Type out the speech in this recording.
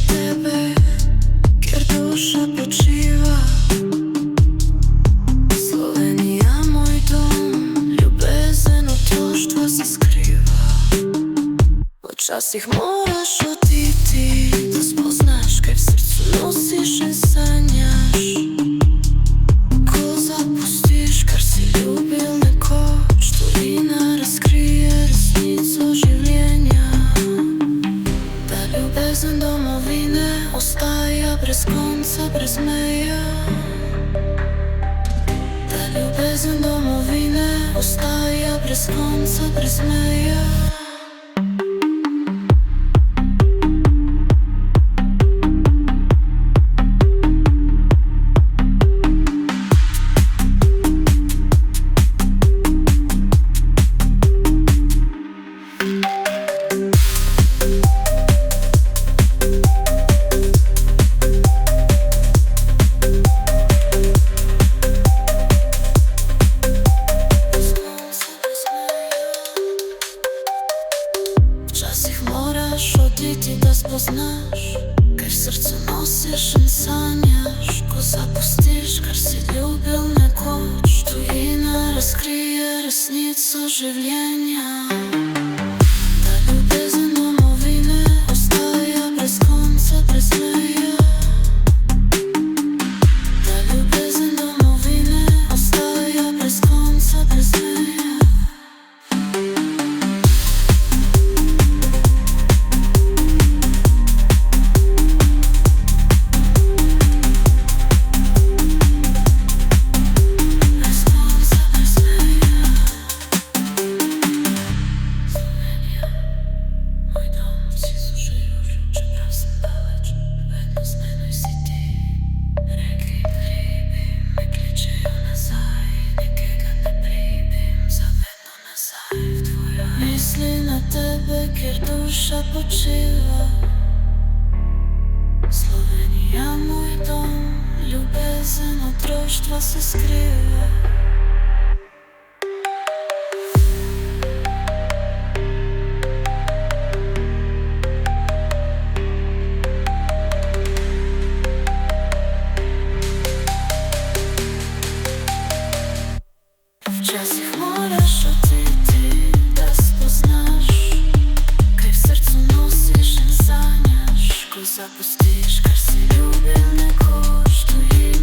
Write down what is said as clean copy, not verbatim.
тебе, kjer duša počiva. Slovenija, moj dom, ljubezen otroštva se skriva. Včasih moraš oditi, da spoznaš, kaj v srcu nosiš in sanjaš. Ko zapustiš, kar si ljubil nekoč, tujina razkrije resnico življenja. Da ljubezen domovine ostaja brez konca, brez meja. Da ljubezen domovine ostaja brez konca, brez meja. Včasih moraš oditi, da spoznaš, kaj v srcu nosiš in sanjaš. Ko zapustiš, kar si ljubil nekoč, tujina razkrije resnico življenja. Da ljubezen domovine ostaja brez konca, brez meja. Da ljubezen domovine ostaja brez konca, brez meja. Misli na tebe, kjer duša počiva. Slovenija, moj dom, ljubezen otroštva se skriva. Včasih moraš oditi, da spoznaš, kaj v srcu nosiš in sanjaš. Ko zapustiš, kar si ljubil nekoč, tujina